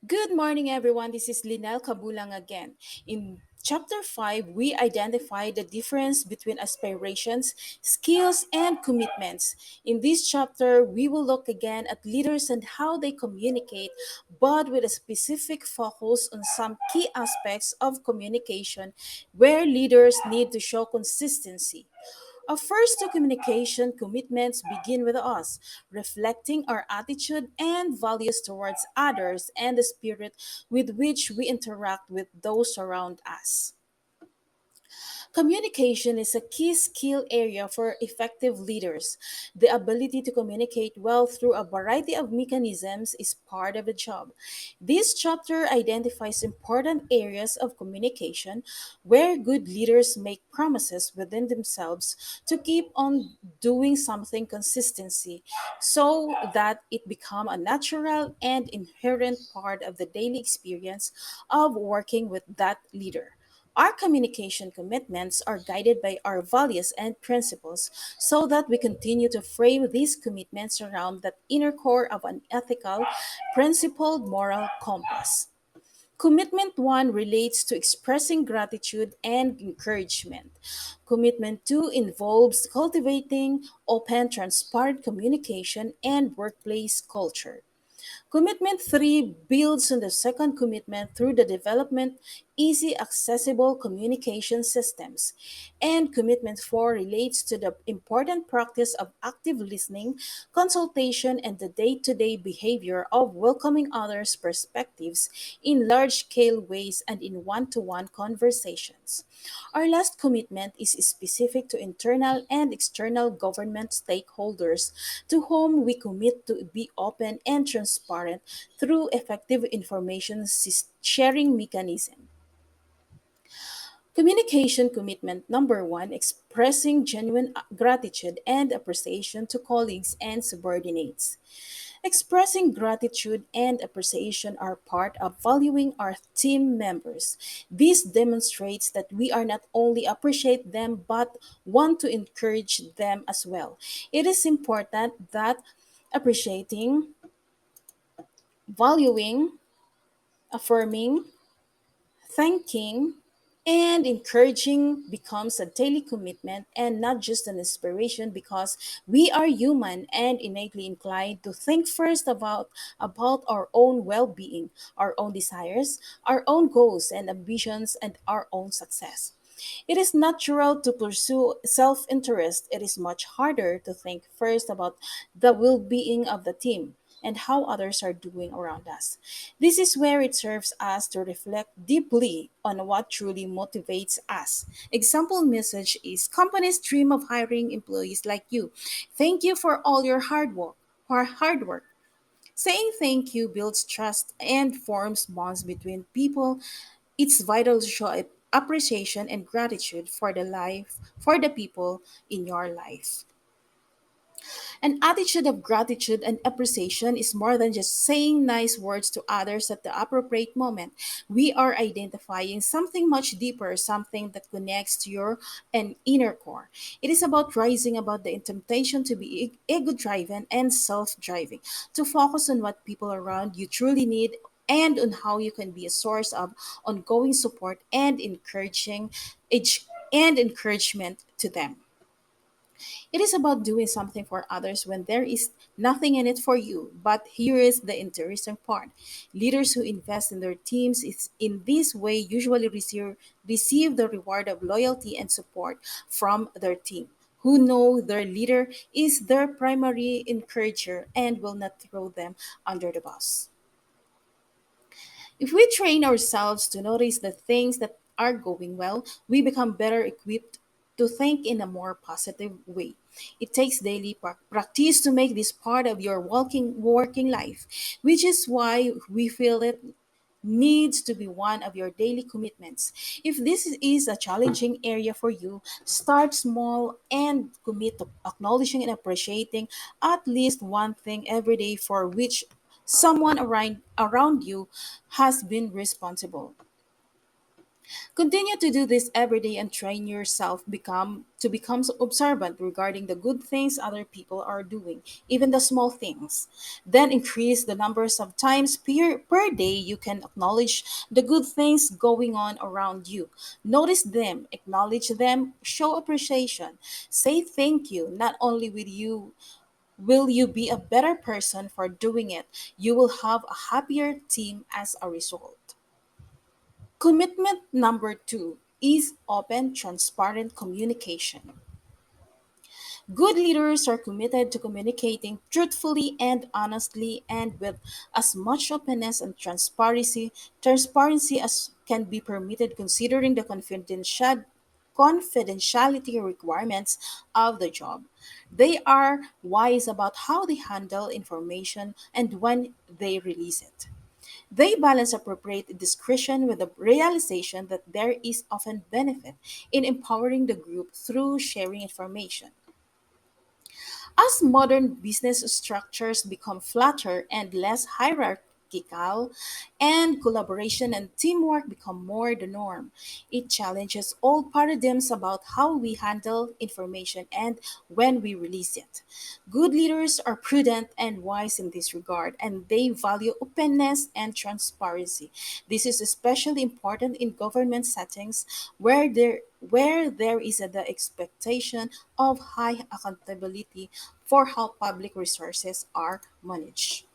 Good morning, everyone. This is Linel Kabulang again. In Chapter 5, we identify the difference between aspirations, skills, and commitments. In this chapter, we will look again at leaders and how they communicate, but with a specific focus on some key aspects of communication where leaders need to show consistency. Our first two communication commitments begin with us, reflecting our attitude and values towards others and the spirit with which we interact with those around us. Communication is a key skill area for effective leaders. The ability to communicate well through a variety of mechanisms is part of the job. This chapter identifies important areas of communication where good leaders make promises within themselves to keep on doing something consistency so that it become a natural and inherent part of the daily experience of working with that leader. Our communication commitments are guided by our values and principles so that we continue to frame these commitments around that inner core of an ethical, principled moral compass. Commitment 1 relates to expressing gratitude and encouragement. Commitment 2 involves cultivating open, transparent communication and workplace culture. Commitment 3 builds on the second commitment through the development easy accessible communication systems. And commitment 4 relates to the important practice of active listening, consultation, and the day-to-day behavior of welcoming others' perspectives in large-scale ways and in one-to-one conversations. Our last commitment is specific to internal and external government stakeholders to whom we commit to be open and transparent through effective information sharing mechanism. Communication commitment number 1, expressing genuine gratitude and appreciation to colleagues and subordinates. Expressing gratitude and appreciation are part of valuing our team members. This demonstrates that we are not only appreciate them but want to encourage them as well. It is important that appreciating, valuing, affirming, thanking, and encouraging becomes a daily commitment and not just an inspiration because we are human and innately inclined to think first about our own well-being, our own desires, our own goals and ambitions and our own success. It is natural to pursue self interest. It is much harder to think first about the well being of the team and how others are doing around us. This is where it serves us to reflect deeply on what truly motivates us. Example message is companies dream of hiring employees like you. Thank you for all your hard work. Saying thank you builds trust and forms bonds between people. It's vital to show appreciation and gratitude for the people in your life. An attitude of gratitude and appreciation is more than just saying nice words to others at the appropriate moment. We are identifying something much deeper, something that connects to your and inner core. It is about rising above the temptation to be ego driven and self driving, to focus on what people around you truly need and on how you can be a source of ongoing support and encouragement to them. It is about doing something for others when there is nothing in it for you. But here is the interesting part. Leaders who invest in their teams is in this way usually receive the reward of loyalty and support from their team, who know their leader is their primary encourager and will not throw them under the bus. If we train ourselves to notice the things that are going well, we become better equipped to think in a more positive way. It takes daily practice to make this part of your working life, which is why we feel it needs to be one of your daily commitments. If this is a challenging area for you, start small and commit to acknowledging and appreciating at least one thing every day for which someone around you has been responsible. Continue to do this every day and train yourself become observant regarding the good things other people are doing, even the small things. Then increase the numbers of times per day you can acknowledge the good things going on around you. Notice them, acknowledge them, show appreciation. Say thank you, not only with you will you be a better person for doing it, you will have a happier team as a result. Commitment number two is open, transparent communication. Good leaders are committed to communicating truthfully and honestly and with as much openness and transparency as can be permitted considering the confidentiality requirements of the job. They are wise about how they handle information and when they release it. They balance appropriate discretion with the realization that there is often benefit in empowering the group through sharing information. As modern business structures become flatter and less hierarchical, and collaboration and teamwork become more the norm, it challenges old paradigms about how we handle information and when we release it. Good leaders are prudent and wise in this regard, and they value openness and transparency. This is especially important in government settings where there is the expectation of high accountability for how public resources are managed.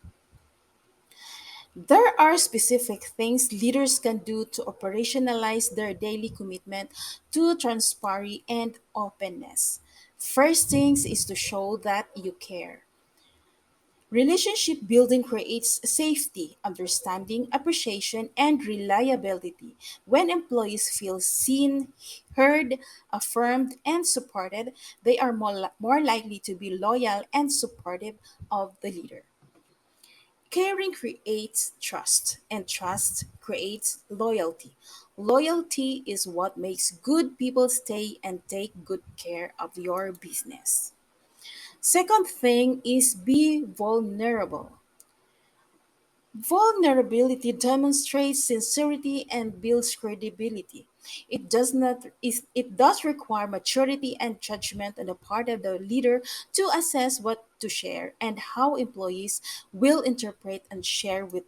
There are specific things leaders can do to operationalize their daily commitment to transparency and openness. First things is to show that you care. Relationship building creates safety, understanding, appreciation, and reliability. When employees feel seen, heard, affirmed, and supported, they are more likely to be loyal and supportive of the leader. Caring creates trust, and trust creates loyalty. Loyalty is what makes good people stay and take good care of your business. Second thing is be vulnerable. Vulnerability demonstrates sincerity and builds credibility. It does require maturity and judgment on the part of the leader to assess what to share and how employees will interpret and share with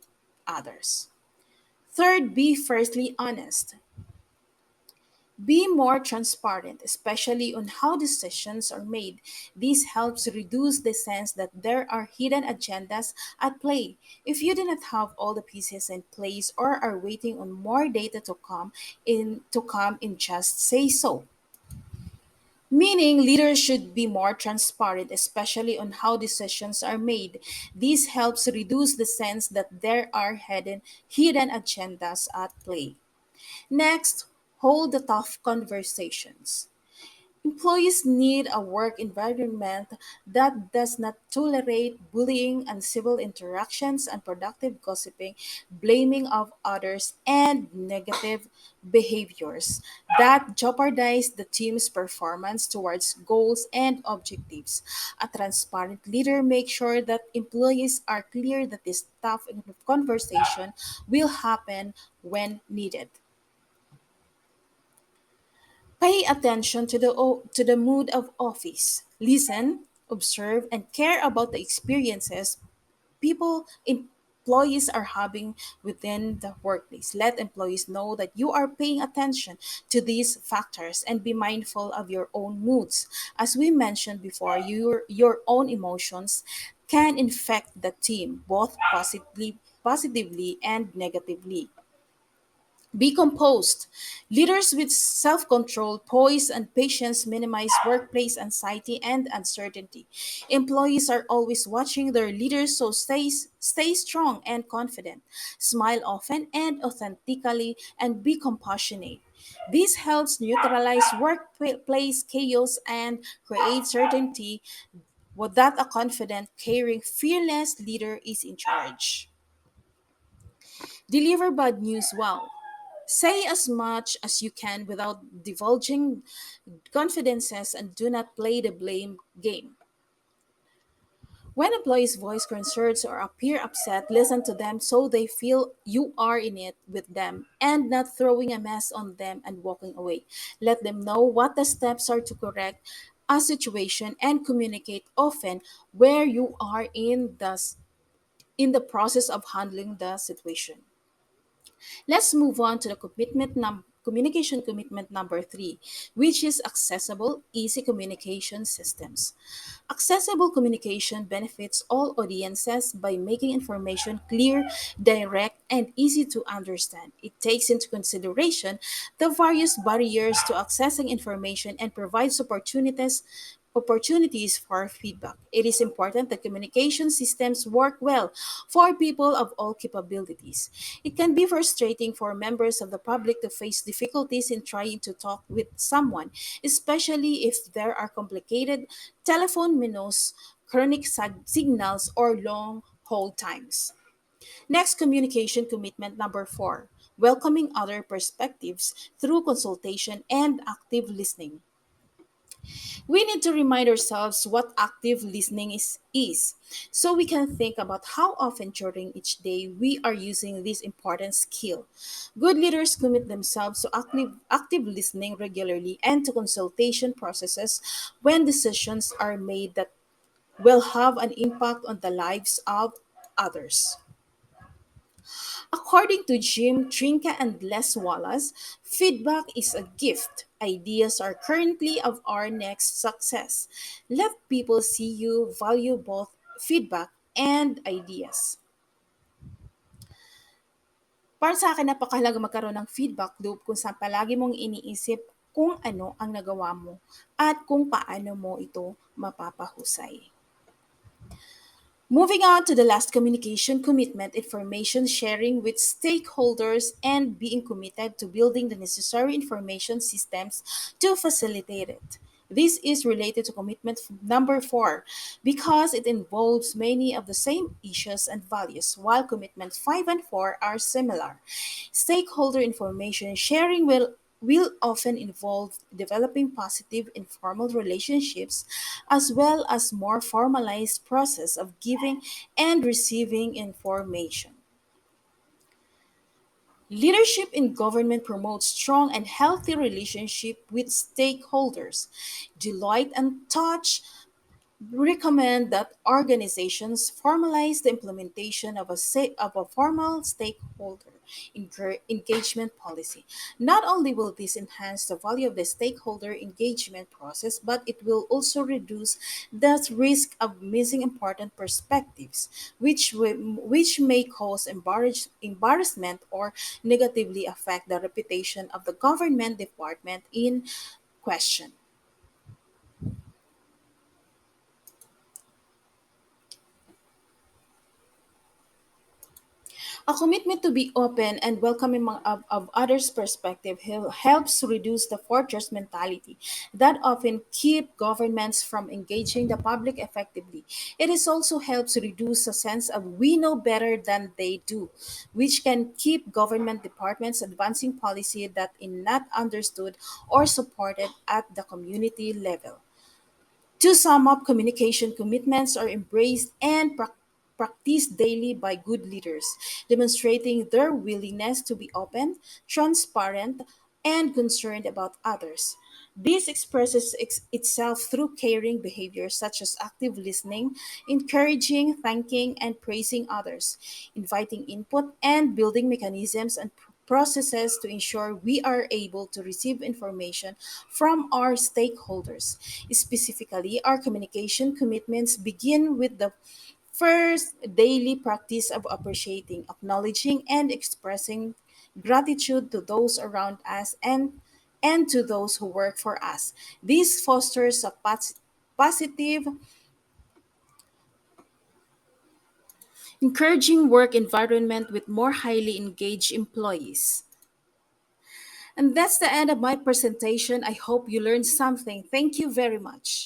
others. Third, be firstly honest. Be more transparent, especially on how decisions are made. This helps reduce the sense that there are hidden agendas at play. If you do not have all the pieces in place or are waiting on more data to come in, just say so. Meaning leaders should be more transparent, especially on how decisions are made. This helps reduce the sense that there are hidden agendas at play. Next, hold the tough conversations. Employees need a work environment that does not tolerate bullying, uncivil interactions, unproductive gossiping, blaming of others, and negative behaviors that jeopardize the team's performance towards goals and objectives. A transparent leader makes sure that employees are clear that this tough conversation will happen when needed. Pay attention to the mood of office. Listen, observe, and care about the experiences employees are having within the workplace. Let employees know that you are paying attention to these factors and be mindful of your own moods. As we mentioned before, your own emotions can infect the team both positively and negatively. Be composed. Leaders with self control, poise, and patience minimize workplace anxiety and uncertainty. Employees are always watching their leaders, so stay strong and confident. Smile often and authentically, and be compassionate. This helps neutralize workplace chaos and create certainty that a confident, caring, fearless leader is in charge. Deliver bad news well. Say as much as you can without divulging confidences and do not play the blame game. When employees voice concerns or appear upset, listen to them so they feel you are in it with them and not throwing a mess on them and walking away. Let them know what the steps are to correct a situation and communicate often where you are in the process of handling the situation. Let's move on to the communication commitment number 3, which is accessible, easy communication systems. Accessible communication benefits all audiences by making information clear, direct, and easy to understand. It takes into consideration the various barriers to accessing information and provides opportunities for feedback. It is important that communication systems work well for people of all capabilities. It can be frustrating for members of the public to face difficulties in trying to talk with someone, especially if there are complicated telephone menus, chronic signals, or long hold times. Next, communication commitment number 4, welcoming other perspectives through consultation and active listening. We need to remind ourselves what active listening is so we can think about how often during each day we are using this important skill. Good leaders commit themselves to active listening regularly and to consultation processes when decisions are made that will have an impact on the lives of others. According to Jim Trinka and Les Wallace, feedback is a gift. Ideas are currently of our next success. Let people see you value both feedback and ideas. Para sa akin, napakahalaga magkaroon ng feedback loop kung saan palagi mong iniisip kung ano ang nagawa mo at kung paano mo ito mapapahusay. Moving on to the last communication commitment, information sharing with stakeholders and being committed to building the necessary information systems to facilitate it. This is related to commitment number 4 because it involves many of the same issues and values, while commitment 5 and 4 are similar. Stakeholder information sharing will often involve developing positive informal relationships as well as more formalized process of giving and receiving information. Leadership in government promotes strong and healthy relationship with stakeholders. Deloitte and Touch recommend that organizations formalize the implementation of a formal stakeholder engagement policy. Not only will this enhance the value of the stakeholder engagement process, but it will also reduce the risk of missing important perspectives, which may cause embarrassment or negatively affect the reputation of the government department in question. A commitment to be open and welcoming of others' perspective helps reduce the fortress mentality that often keep governments from engaging the public effectively. It is also helps reduce a sense of we know better than they do, which can keep government departments advancing policy that is not understood or supported at the community level. To sum up, communication commitments are embraced and practiced daily by good leaders, demonstrating their willingness to be open, transparent, and concerned about others. This expresses itself through caring behaviors such as active listening, encouraging, thanking, and praising others, inviting input, and building mechanisms and processes to ensure we are able to receive information from our stakeholders. Specifically, our communication commitments begin with the first daily practice of appreciating, acknowledging, and expressing gratitude to those around us and to those who work for us. This fosters a positive, encouraging work environment with more highly engaged employees. And that's the end of my presentation. I hope you learned something. Thank you very much.